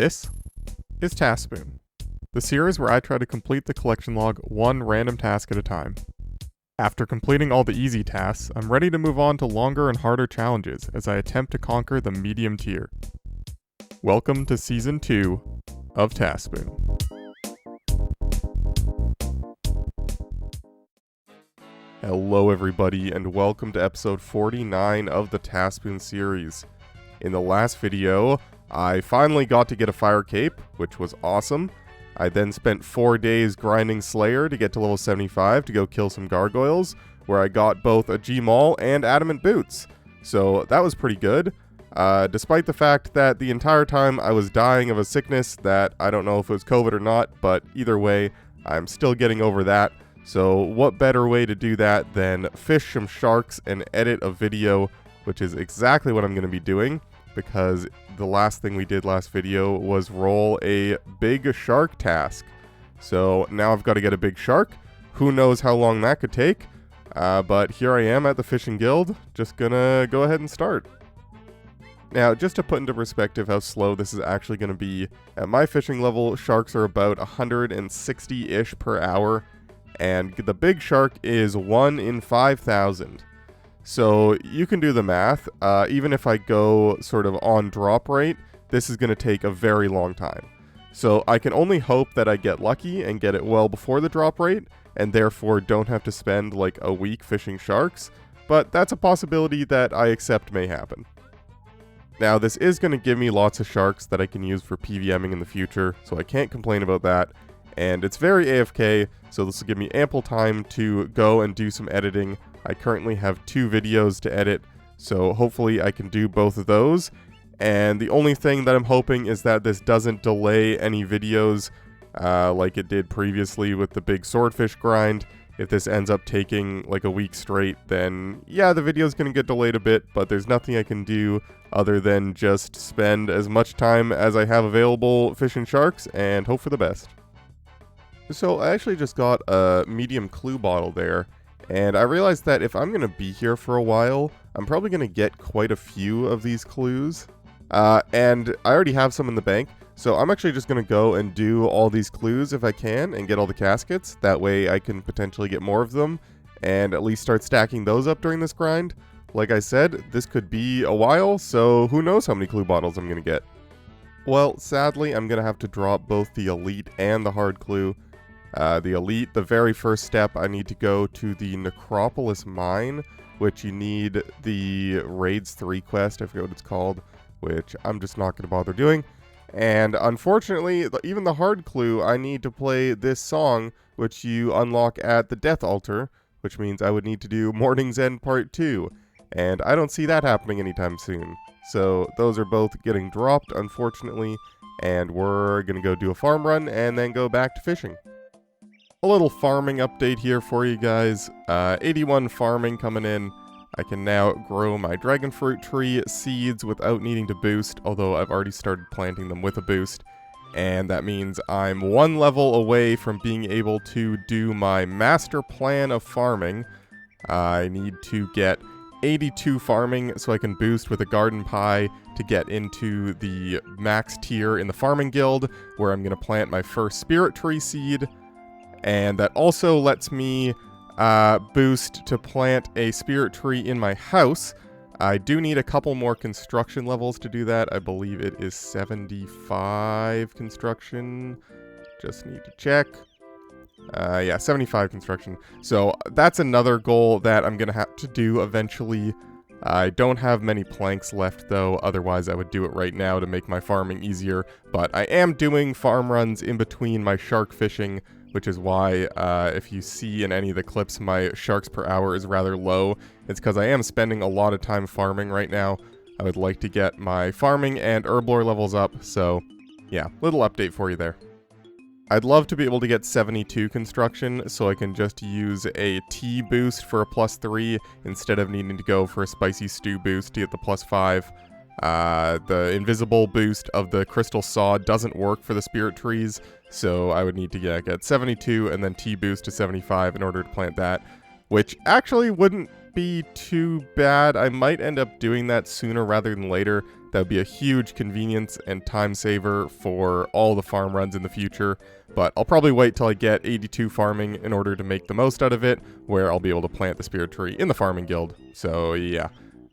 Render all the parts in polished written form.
This is TaskSpoon, the series where I try to complete the collection log one random task at a time. After completing all the easy tasks, I'm ready to move on to longer and harder challenges as I attempt to conquer the medium tier. Welcome to Season 2 of TaskSpoon. Hello everybody, and welcome to episode 49 of the TaskSpoon series. In the last video, I finally got to get a fire cape, which was awesome. I then spent 4 days grinding Slayer to get to level 75 to go kill some gargoyles, where I got both a G-Maul and adamant boots. So that was pretty good, despite the fact that the entire time I was dying of a sickness that I don't know if it was COVID or not, but either way, I'm still getting over that. So what better way to do that than fish some sharks and edit a video, which is exactly what I'm going to be doing, because the last thing we did last video was roll a big shark task. So now I've got to get a big shark. Who knows how long that could take, but here I am at the fishing guild, just gonna go ahead and start. Now, just to put into perspective how slow this is actually going to be, at my fishing level, sharks are about 160-ish per hour, and the big shark is 1 in 5,000. So you can do the math. Even if I go sort of on drop rate, this is going to take a very long time. So I can only hope that I get lucky and get it well before the drop rate, and therefore don't have to spend like a week fishing sharks, but that's a possibility that I accept may happen. Now, this is going to give me lots of sharks that I can use for PVMing in the future, so I can't complain about that. And it's very AFK, so this will give me ample time to go and do some editing. I currently have 2 videos to edit, so hopefully I can do both of those. And the only thing that I'm hoping is that this doesn't delay any videos like it did previously with the big swordfish grind. If this ends up taking like a week straight, then yeah, the video's going to get delayed a bit, but there's nothing I can do other than just spend as much time as I have available fishing sharks and hope for the best. So I actually just got a medium clue bottle there, and I realized that if I'm going to be here for a while, I'm probably going to get quite a few of these clues. And I already have some in the bank, so I'm actually just going to go and do all these clues if I can and get all the caskets. That way I can potentially get more of them and at least start stacking those up during this grind. Like I said, this could be a while, so who knows how many clue bottles I'm going to get. Well, sadly, I'm going to have to drop both the elite and the hard clue. The elite, the very first step, I need to go to the Necropolis Mine, which you need the Raids 3 quest, I forget what it's called, which I'm just not going to bother doing. And unfortunately, even the hard clue, I need to play this song, which you unlock at the Death Altar, which means I would need to do Morning's End Part 2, and I don't see that happening anytime soon. So those are both getting dropped, unfortunately, and we're going to go do a farm run and then go back to fishing. A little farming update here for you guys. 81 farming coming in. I can now grow my dragon fruit tree seeds without needing to boost, although I've already started planting them with a boost. And that means I'm 1 level away from being able to do my master plan of farming. I need to get 82 farming so I can boost with a garden pie to get into the max tier in the farming guild, where I'm going to plant my first spirit tree seed. And that also lets me boost to plant a spirit tree in my house. I do need a couple more construction levels to do that. I believe it is 75 construction. Just need to check. Yeah, 75 construction. So that's another goal that I'm going to have to do eventually. I don't have many planks left though, otherwise I would do it right now to make my farming easier. But I am doing farm runs in between my shark fishing, which is why if you see in any of the clips my sharks per hour is rather low. It's because I am spending a lot of time farming right now. I would like to get my farming and herblore levels up, so yeah, little update for you there. I'd love to be able to get 72 construction so I can just use a tea boost for a +3 instead of needing to go for a spicy stew boost to get the +5. The invisible boost of the crystal saw doesn't work for the spirit trees, so I would need to get 72 and then T boost to 75 in order to plant that, which actually wouldn't be too bad. I might end up doing that sooner rather than later, That would be a huge convenience and time saver for all the farm runs in the future, but I'll probably wait till I get 82 farming in order to make the most out of it, where I'll be able to plant the spirit tree in the farming guild. So yeah,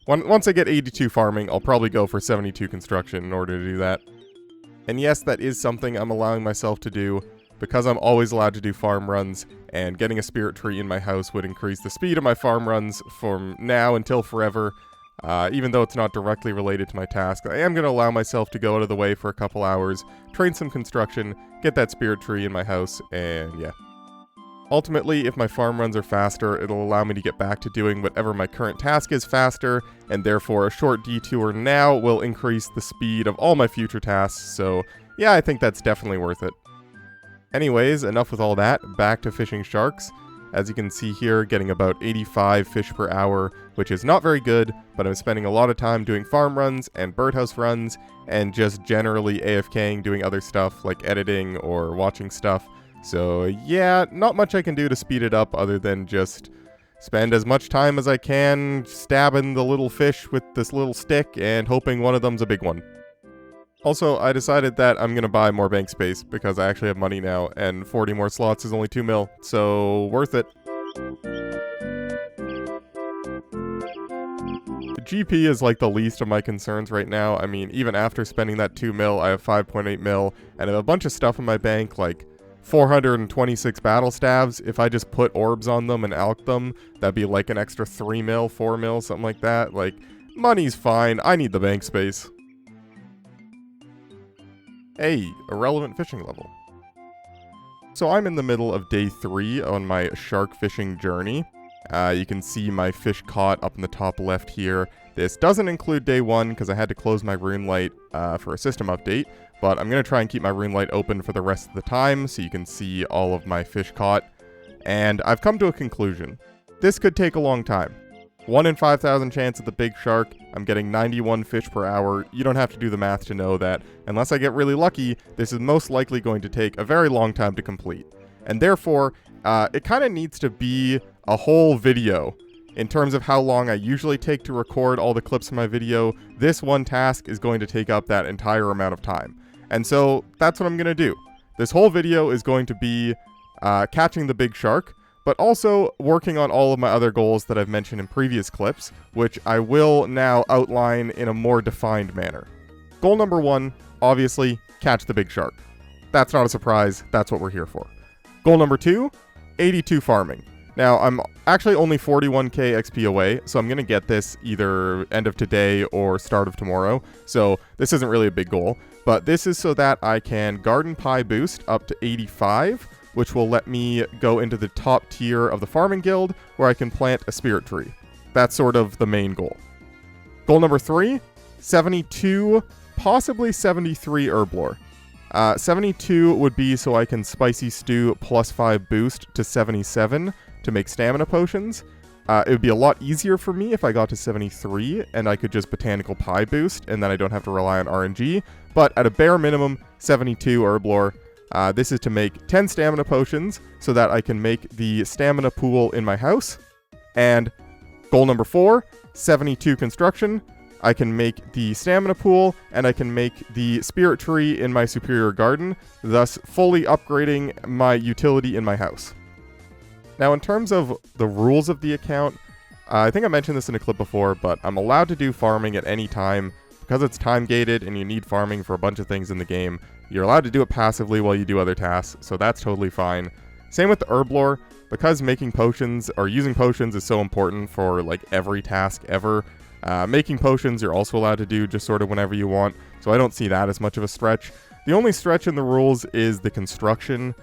once I get 82 farming, I'll probably go for 72 construction in order to do that. And yes, that is something I'm allowing myself to do, because I'm always allowed to do farm runs, and getting a spirit tree in my house would increase the speed of my farm runs from now until forever. Even though it's not directly related to my task, I am going to allow myself to go out of the way for a couple hours, train some construction, get that spirit tree in my house, and yeah. Ultimately, if my farm runs are faster, it'll allow me to get back to doing whatever my current task is faster, and therefore a short detour now will increase the speed of all my future tasks, so yeah, I think that's definitely worth it. Anyways, enough with all that, back to fishing sharks. As you can see here, getting about 85 fish per hour, which is not very good, but I'm spending a lot of time doing farm runs and birdhouse runs, and just generally AFKing, doing other stuff like editing or watching stuff. So yeah, not much I can do to speed it up other than just spend as much time as I can stabbing the little fish with this little stick and hoping one of them's a big one. Also, I decided that I'm going to buy more bank space because I actually have money now, and 40 more slots is only 2 mil, so worth it. The GP is like the least of my concerns right now. I mean, even after spending that 2 mil, I have 5.8 mil, and I have a bunch of stuff in my bank, like 426 battle stabs. If I just put orbs on them and alch them, that'd be like an extra 3 mil, 4 mil, something like that. Like, money's fine. I need the bank space. Hey, irrelevant fishing level. So I'm in the middle of day 3 on my shark fishing journey. You can see my fish caught up in the top left here. This doesn't include day 1 because I had to close my rune light for a system update, but I'm going to try and keep my rune light open for the rest of the time so you can see all of my fish caught. And I've come to a conclusion. This could take a long time. 1 in 5,000 chance at the big shark. I'm getting 91 fish per hour. You don't have to do the math to know that, unless I get really lucky, this is most likely going to take a very long time to complete. And therefore, it kind of needs to be a whole video. In terms of how long I usually take to record all the clips in my video, this one task is going to take up that entire amount of time. And so, that's what I'm going to do. This whole video is going to be catching the big shark, but also working on all of my other goals that I've mentioned in previous clips, which I will now outline in a more defined manner. Goal number 1, obviously, catch the big shark. That's not a surprise, that's what we're here for. Goal number 2, 82 farming. Now, I'm actually only 41k XP away, so I'm going to get this either end of today or start of tomorrow, so this isn't really a big goal, but this is so that I can garden pie boost up to 85, which will let me go into the top tier of the farming guild, where I can plant a spirit tree. That's sort of the main goal. Goal number 3, 72, possibly 73 herb lore. 72 would be so I can spicy stew +5 boost to 77 to make stamina potions. It would be a lot easier for me if I got to 73 and I could just botanical pie boost and then I don't have to rely on RNG, but at a bare minimum, 72 herb lore. This is to make 10 stamina potions so that I can make the stamina pool in my house. And goal number 4, 72 construction. I can make the stamina pool and I can make the spirit tree in my superior garden, thus fully upgrading my utility in my house. Now, in terms of the rules of the account, I think I mentioned this in a clip before, but I'm allowed to do farming at any time. Because it's time gated and you need farming for a bunch of things in the game, you're allowed to do it passively while you do other tasks, so that's totally fine. Same with the herb lore, because making potions or using potions is so important for like every task ever. Making potions you're also allowed to do just sort of whenever you want, so I don't see that as much of a stretch. The only stretch in the rules is the construction,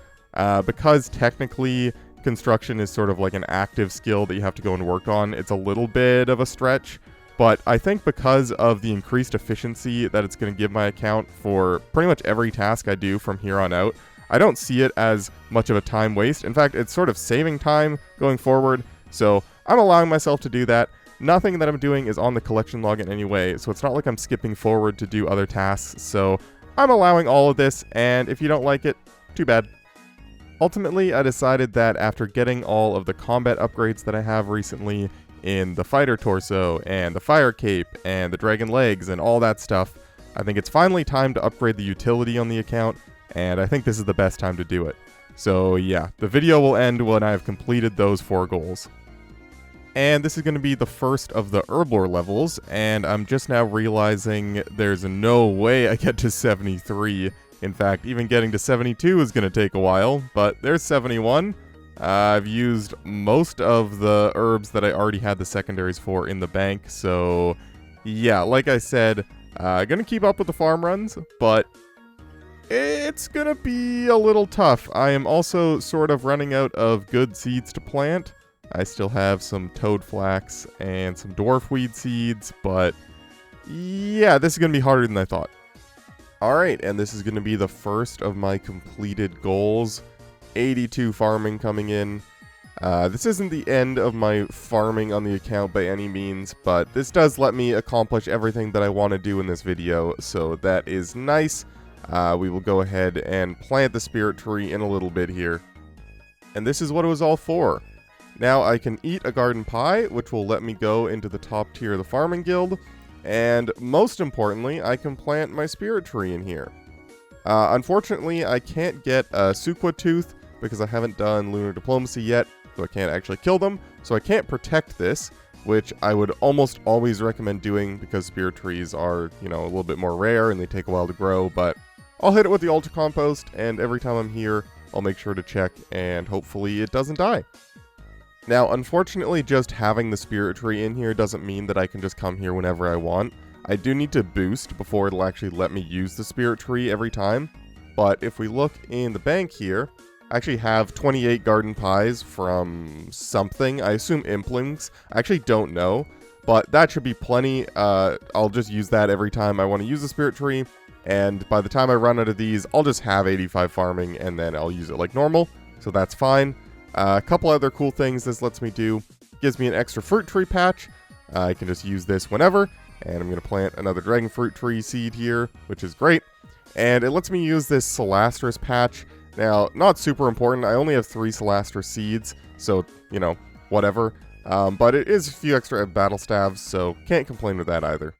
because technically construction is sort of like an active skill that you have to go and work on. It's a little bit of a stretch. But I think because of the increased efficiency that it's going to give my account for pretty much every task I do from here on out, I don't see it as much of a time waste. In fact, it's sort of saving time going forward, so I'm allowing myself to do that. Nothing that I'm doing is on the collection log in any way, so it's not like I'm skipping forward to do other tasks, so I'm allowing all of this, and if you don't like it, too bad. Ultimately, I decided that after getting all of the combat upgrades that I have recently, in the fighter torso and the fire cape and the dragon legs and all that stuff, I think it's finally time to upgrade the utility on the account, and I think this is the best time to do it. So yeah, the video will end when I have completed those 4 goals. And this is going to be the first of the Herblore levels, and I'm just now realizing there's no way I get to 73. In fact, even getting to 72 is going to take a while, but there's 71. I've used most of the herbs that I already had the secondaries for in the bank, so yeah, like I said, gonna keep up with the farm runs, but it's gonna be a little tough. I am also sort of running out of good seeds to plant. I still have some toad flax and some dwarfweed seeds, but yeah, this is going to be harder than I thought. Alright, and this is going to be the first of my completed goals. 82 farming coming in. This isn't the end of my farming on the account by any means, but this does let me accomplish everything that I want to do in this video, so that is nice. We will go ahead and plant the spirit tree in a little bit here. And this is what it was all for. Now I can eat a garden pie, which will let me go into the top tier of the farming guild, and most importantly, I can plant my spirit tree in here. Unfortunately, I can't get a Suqua tooth because I haven't done lunar diplomacy yet, so I can't actually kill them, so I can't protect this, which I would almost always recommend doing because spirit trees are, you know, a little bit more rare and they take a while to grow, but I'll hit it with the ultra compost, and every time I'm here, I'll make sure to check, and hopefully it doesn't die. Now, unfortunately, just having the spirit tree in here doesn't mean that I can just come here whenever I want. I do need to boost before it'll actually let me use the spirit tree every time. But if we look in the bank here, I actually have 28 garden pies from something. I assume Implings. I actually don't know, but that should be plenty. I'll just use that every time I want to use the spirit tree. And by the time I run out of these, I'll just have 85 farming and then I'll use it like normal. So that's fine. A couple other cool things this lets me do. Gives me an extra fruit tree patch. I can just use this whenever. And I'm going to plant another dragon fruit tree seed here, which is great. And it lets me use this Celastris patch. Now, not super important. I only have 3 Celastris seeds, so, you know, whatever. But it is a few extra battle staves, so can't complain with that either.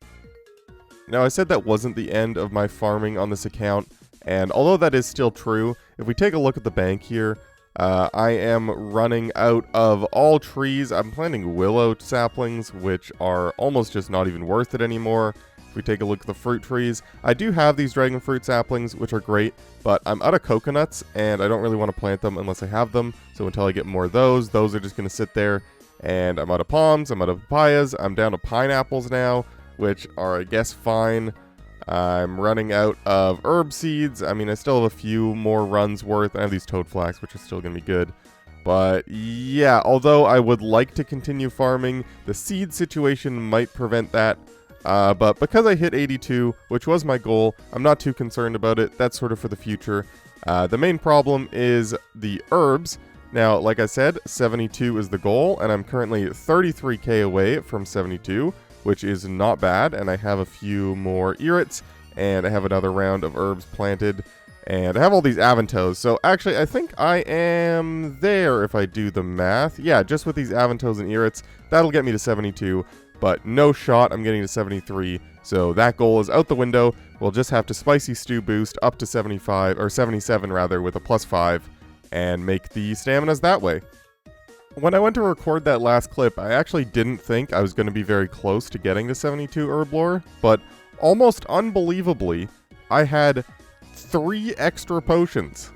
Now, I said that wasn't the end of my farming on this account. And although that is still true, if we take a look at the bank here, I am running out of all trees. I'm planting willow saplings, which are almost just not even worth it anymore. If we take a look at the fruit trees, I do have these dragon fruit saplings, which are great, but I'm out of coconuts, and I don't really want to plant them unless I have them. So until I get more of those are just going to sit there. And I'm out of palms, I'm out of papayas, I'm down to pineapples now, which are, I guess, fine. I'm running out of herb seeds. I mean, I still have a few more runs worth. I have these toad flax, which are still going to be good. But yeah, although I would like to continue farming, the seed situation might prevent that. But because I hit 82, which was my goal, I'm not too concerned about it. That's sort of for the future. The main problem is the herbs. Now, like I said, 72 is the goal, and I'm currently 33k away from 72. Which is not bad, and I have a few more irits, and I have another round of herbs planted, and I have all these avantos, so actually I think I am there if I do the math. Yeah, just with these avantos and irits, that'll get me to 72, but no shot I'm getting to 73, so that goal is out the window. We'll just have to spicy stew boost up to 75, or 77 rather, with a +5, and make the staminas that way. When I went to record that last clip, I actually didn't think I was going to be very close to getting to 72 Herblore, but almost unbelievably, I had 3 extra potions.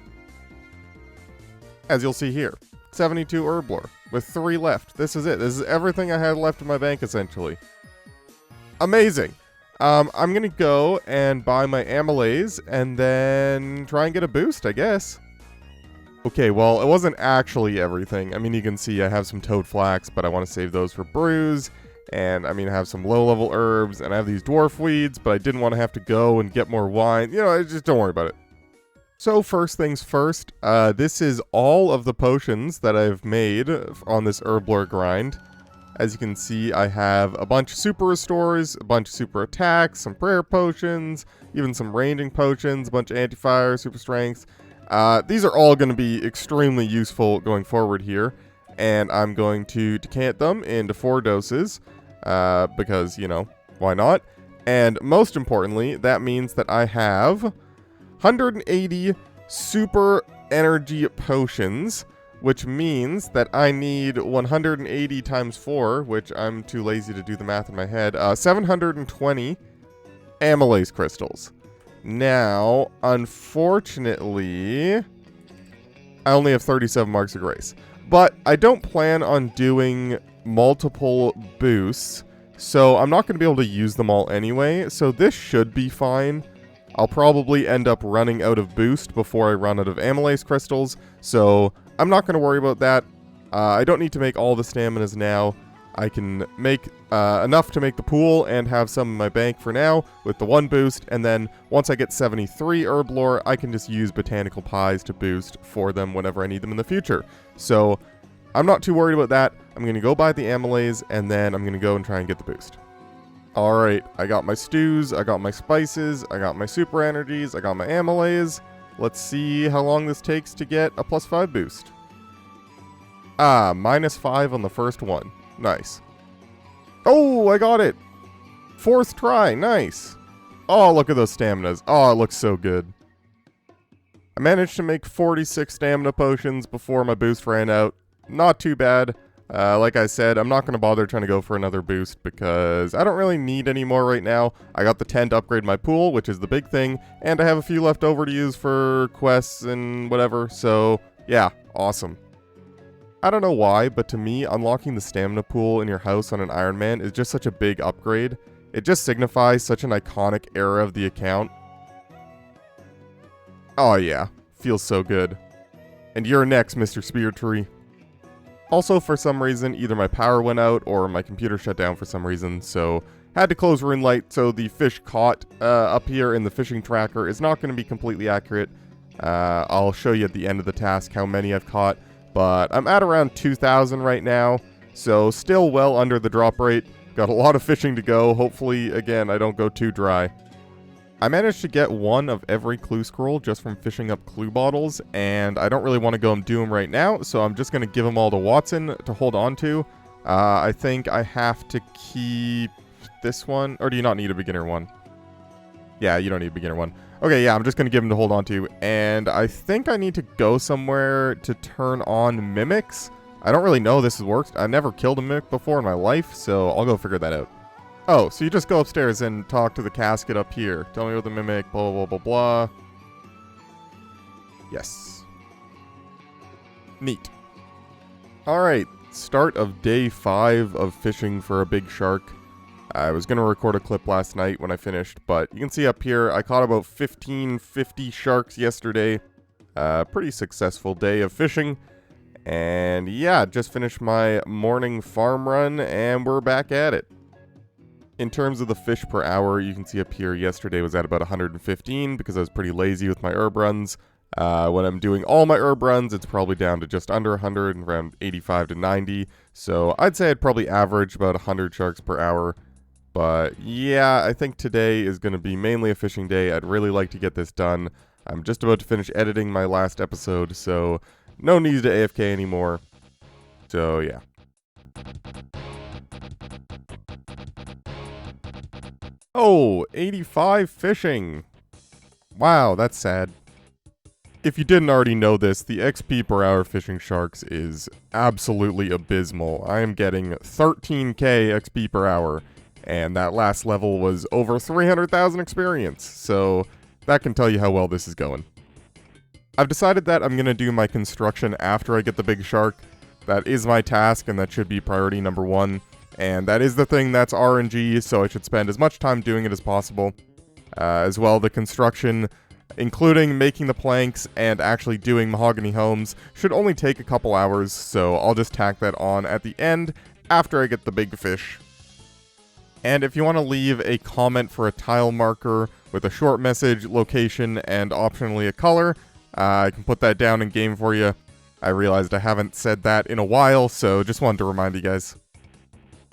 As you'll see here, 72 Herblore, with 3 left. This is it. This is everything I had left in my bank, essentially. Amazing! I'm going to go and buy my amylase, and then try and get a boost, I guess. Okay, well, it wasn't actually everything. I mean, you can see I have some toad flax, but I want to save those for brews. And, I mean, I have some low-level herbs, and I have these dwarf weeds, but I didn't want to have to go and get more wine. You know, just don't worry about it. So, first things first, this is all of the potions that I've made on this Herblore grind. As you can see, I have a bunch of super restores, a bunch of super attacks, some prayer potions, even some ranging potions, a bunch of anti-fire, super strength. These are all going to be extremely useful going forward here. and I'm going to decant them into 4 doses, because, you know, why not? And most importantly, that means that I have 180 super energy potions, which means that I need 180 times 4, which I'm too lazy to do the math in my head, 720 amylase crystals. Now, unfortunately, I only have 37 marks of grace. But I don't plan on doing multiple boosts, so I'm not going to be able to use them all anyway, so this should be fine. I'll probably end up running out of boost before I run out of amylase crystals, so I'm not going to worry about that. I don't need to make all the staminas now. I can make enough to make the pool and have some in my bank for now with the 1 boost, and then once I get 73 herb lore, I can just use botanical pies to boost for them whenever I need them in the future. So I'm not too worried about that. I'm going to go buy the amylase, and then I'm going to go and try and get the boost. Alright, I got my stews, I got my spices, I got my super energies, I got my amylase. Let's see how long this takes to get a +5 boost. -5 on the first one. Nice. Oh, I got it! 4th try, nice! Oh, look at those staminas. Oh, it looks so good. I managed to make 46 stamina potions before my boost ran out. Not too bad. Like I said, I'm not going to bother trying to go for another boost because I don't really need any more right now. I got the 10 to upgrade my pool, which is the big thing, and I have a few left over to use for quests and whatever, so yeah, awesome. I don't know why, but to me, unlocking the stamina pool in your house on an Iron Man is just such a big upgrade. It just signifies such an iconic era of the account. Oh yeah, feels so good. And you're next, Mr. Spear Tree. Also, for some reason, either my power went out or my computer shut down for some reason, so had to close Rune Light, so the fish caught up here in the fishing tracker is not going to be completely accurate. I'll show you at the end of the task how many I've caught, but I'm at around 2,000 right now, so still well under the drop rate. Got a lot of fishing to go. Hopefully, again, I don't go too dry. I managed to get 1 of every clue scroll just from fishing up clue bottles, and I don't really want to go and do them right now, so I'm just going to give them all to Watson to hold on to. I think I have to keep this one, or do you not need a beginner one? Yeah, you don't need a beginner one. Okay, yeah, I'm just going to give them to hold on to, and I think I need to go somewhere to turn on mimics. I don't really know this works. I've never killed a mimic before in my life, so I'll go figure that out. Oh, so you just go upstairs and talk to the casket up here. Tell me what the mimic, blah, blah, blah, blah. Yes. Neat. Alright, start of day 5 of fishing for a big shark. I was going to record a clip last night when I finished, but you can see up here, I caught about 1550 sharks yesterday. Pretty successful day of fishing. And yeah, just finished my morning farm run, and we're back at it. In terms of the fish per hour, you can see up here, yesterday was at about 115 because I was pretty lazy with my herb runs. When I'm doing all my herb runs, it's probably down to just under 100, around 85 to 90. So I'd say I'd probably average about 100 sharks per hour. But yeah, I think today is going to be mainly a fishing day. I'd really like to get this done. I'm just about to finish editing my last episode, so no need to AFK anymore. So yeah. Oh, 85 fishing. Wow, that's sad. If you didn't already know this, the XP per hour fishing sharks is absolutely abysmal. I am getting 13k XP per hour, and that last level was over 300,000 experience, so that can tell you how well this is going. I've decided that I'm going to do my construction after I get the big shark. That is my task, and that should be priority number 1. And that is the thing that's RNG, so I should spend as much time doing it as possible. As well, the construction, including making the planks and actually doing mahogany homes, should only take a couple hours, so I'll just tack that on at the end after I get the big fish. And if you want to leave a comment for a tile marker with a short message, location, and optionally a color, I can put that down in game for you. I realized I haven't said that in a while, so just wanted to remind you guys.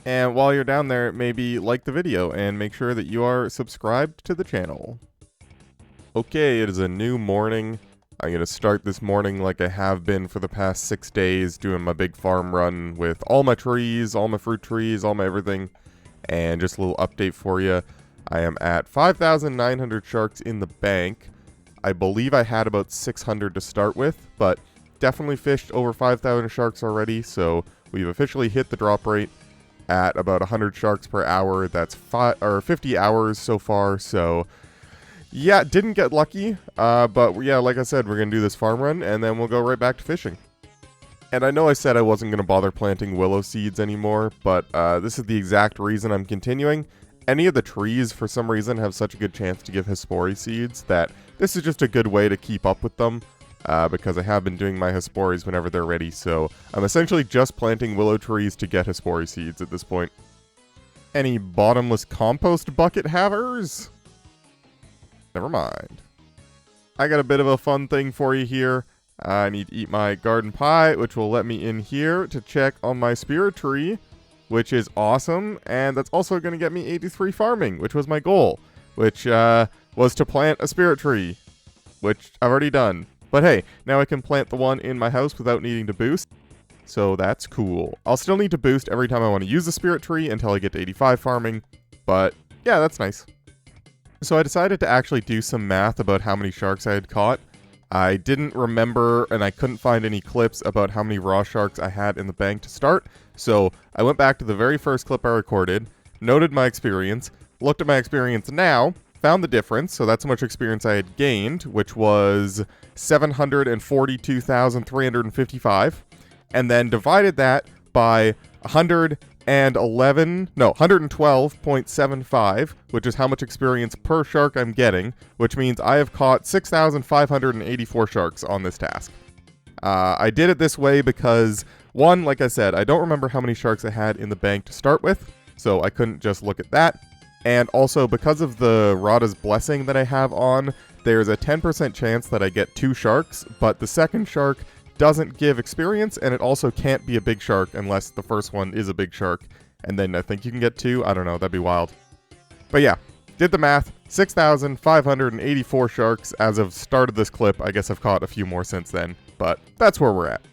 And while you're down there, maybe like the video and make sure that you are subscribed to the channel. Okay, it is a new morning. I'm going to start this morning like I have been for the past 6 days, doing my big farm run with all my trees, all my fruit trees, all my everything. And just a little update for you. I am at 5,900 sharks in the bank. I believe I had about 600 to start with, but definitely fished over 5,000 sharks already, so we've officially hit the drop rate at about 100 sharks per hour. That's 50 hours so far, so yeah, didn't get lucky, but yeah, like I said, we're going to do this farm run, and then we'll go right back to fishing. And I know I said I wasn't going to bother planting willow seeds anymore, but this is the exact reason I'm continuing. Any of the trees, for some reason, have such a good chance to give Hespori seeds that this is just a good way to keep up with them, because I have been doing my Hesporis whenever they're ready, so I'm essentially just planting willow trees to get Hespori seeds at this point. Any bottomless compost bucket havers? Never mind. I got a bit of a fun thing for you here. I need to eat my garden pie, which will let me in here to check on my spirit tree, which is awesome, and that's also going to get me 83 farming, which was my goal, which was to plant a spirit tree, which I've already done. But hey, now I can plant the one in my house without needing to boost, so that's cool. I'll still need to boost every time I want to use the spirit tree until I get to 85 farming, but yeah, that's nice. So I decided to actually do some math about how many sharks I had caught. I didn't remember, and I couldn't find any clips about how many raw sharks I had in the bank to start, so I went back to the very first clip I recorded, noted my experience, looked at my experience now, found the difference, so that's how much experience I had gained, which was 742,355, and then divided that by 112.75, which is how much experience per shark I'm getting, which means I have caught 6,584 sharks on this task. I did it this way because, one, like I said, I don't remember how many sharks I had in the bank to start with, so I couldn't just look at that. And also, because of the Rada's Blessing that I have on, there's a 10% chance that I get 2 sharks, but the second shark doesn't give experience, and it also can't be a big shark unless the first one is a big shark, and then I think you can get 2. I don't know, that'd be wild. But yeah, did the math, 6,584 sharks as of start of this clip. I guess I've caught a few more since then, but that's where we're at.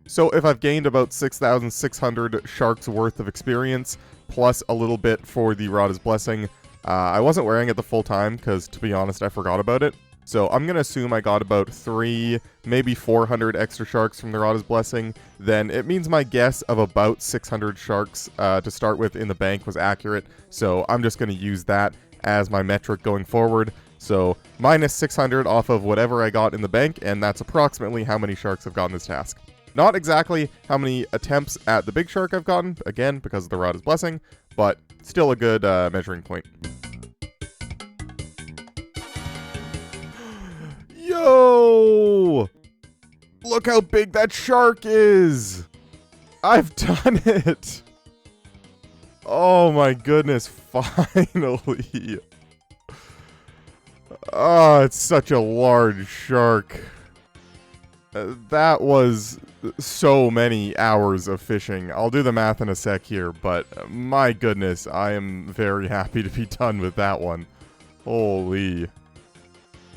So if I've gained about 6,600 sharks worth of experience, plus a little bit for the Rada's Blessing, I wasn't wearing it the full time, because to be honest, I forgot about it. So I'm going to assume I got about 3, maybe 400 extra sharks from the Rada's Blessing. Then it means my guess of about 600 sharks to start with in the bank was accurate. So I'm just going to use that as my metric going forward. So minus 600 off of whatever I got in the bank, and that's approximately how many sharks I've gotten this task. Not exactly how many attempts at the big shark I've gotten, again, because of the Rada's Blessing, but still a good measuring point. Yo! Look how big that shark is! I've done it! Oh my goodness, finally! Oh, it's such a large shark. That was so many hours of fishing. I'll do the math in a sec here, but my goodness, I am very happy to be done with that one. Holy.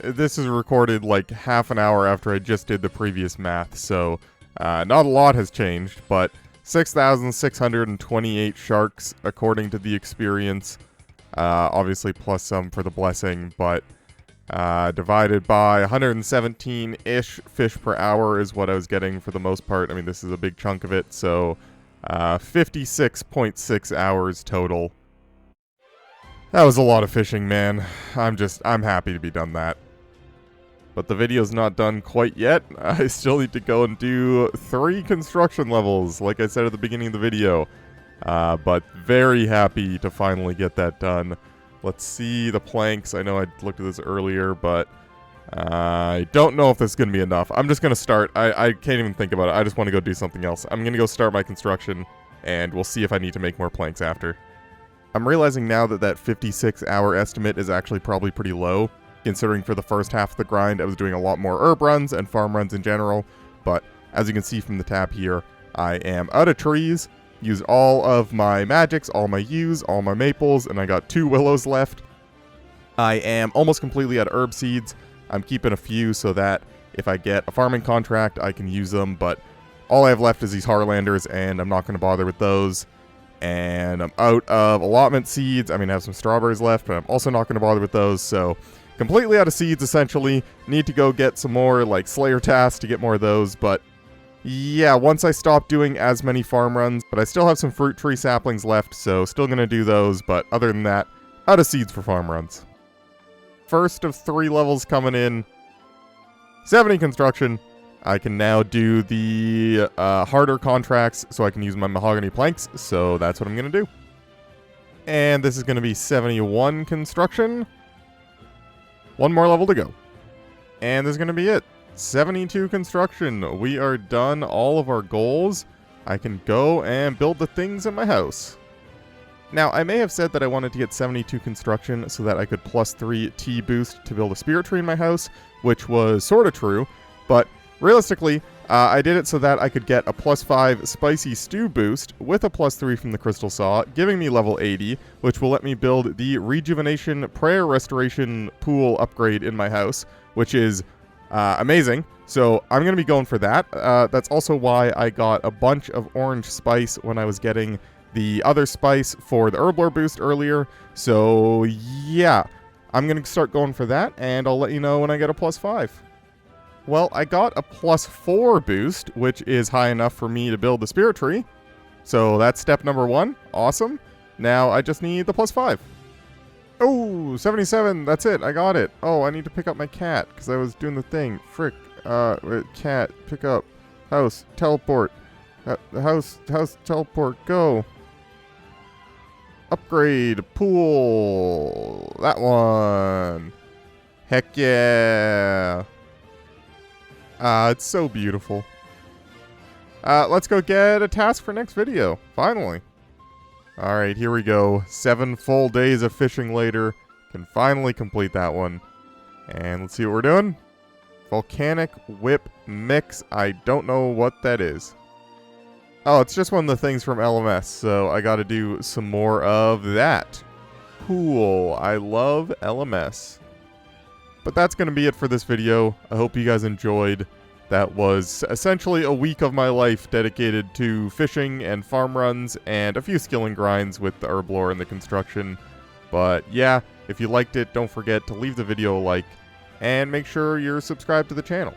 This is recorded like half an hour after I just did the previous math, so not a lot has changed, but 6,628 sharks according to the experience, obviously plus some for the blessing, but divided by 117-ish fish per hour is what I was getting for the most part. I mean, this is a big chunk of it, so 56.6 hours total. That was a lot of fishing, man. I'm happy to be done that. But the video's not done quite yet. I still need to go and do 3 construction levels, like I said at the beginning of the video. But very happy to finally get that done. Let's see the planks. I know I looked at this earlier, but I don't know if this is going to be enough. I'm just going to start. I can't even think about it. I just want to go do something else. I'm going to go start my construction, and we'll see if I need to make more planks after. I'm realizing now that that 56-hour estimate is actually probably pretty low, considering for the first half of the grind I was doing a lot more herb runs and farm runs in general, but as you can see from the tab here, I am out of trees, used all of my magics, all my yews, all my maples, and I got 2 willows left. I am almost completely out of herb seeds. I'm keeping a few so that if I get a farming contract, I can use them, but all I have left is these Harlanders, and I'm not going to bother with those. And I'm out of allotment seeds. I mean, I have some strawberries left, but I'm also not going to bother with those, so completely out of seeds, essentially. Need to go get some more, like, Slayer tasks to get more of those, but yeah, once I stop doing as many farm runs, but I still have some fruit tree saplings left, so still going to do those, but other than that, out of seeds for farm runs. First of 3 levels coming in. 70 construction. I can now do the harder contracts, so I can use my mahogany planks, so that's what I'm going to do. And this is going to be 71 construction. 1 more level to go. And this is going to be it. 72 construction. We are done all of our goals. I can go and build the things in my house. Now, I may have said that I wanted to get 72 construction so that I could +3 T boost to build a spirit tree in my house, which was sort of true, but realistically, I did it so that I could get a +5 spicy stew boost with a +3 from the crystal saw, giving me level 80, which will let me build the rejuvenation prayer restoration pool upgrade in my house, which is amazing. So I'm going to be going for that. That's also why I got a bunch of orange spice when I was getting the other spice for the herb lore boost earlier. So yeah, I'm going to start going for that, and I'll let you know when I get a +5. Well, I got a +4 boost, which is high enough for me to build the spirit tree. So that's step number 1. Awesome. Now I just need the +5. Oh, 77. That's it. I got it. Oh, I need to pick up my cat because I was doing the thing. Frick. Cat, pick up. House, teleport. House, teleport, go. Upgrade, pool. That one. Heck yeah. It's so beautiful. Let's go get a task for next video. Finally. Alright, here we go. 7 full days of fishing later. Can finally complete that one. And let's see what we're doing. Volcanic Whip Mix. I don't know what that is. Oh, it's just one of the things from LMS, so I gotta do some more of that. Cool. I love LMS. But that's gonna be it for this video. I hope you guys enjoyed. That was essentially a week of my life dedicated to fishing and farm runs and a few skilling grinds with the herb lore and the construction. But yeah, if you liked it, don't forget to leave the video a like and make sure you're subscribed to the channel.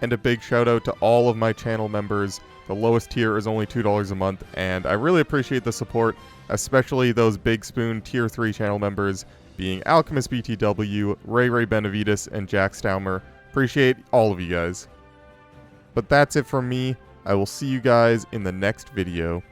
And a big shout out to all of my channel members. The lowest tier is only $2 a month, and I really appreciate the support, especially those Big Spoon Tier 3 channel members, being Alchemist BTW, Ray Benavides, and Jack Staumer. Appreciate all of you guys. But that's it from me. I will see you guys in the next video.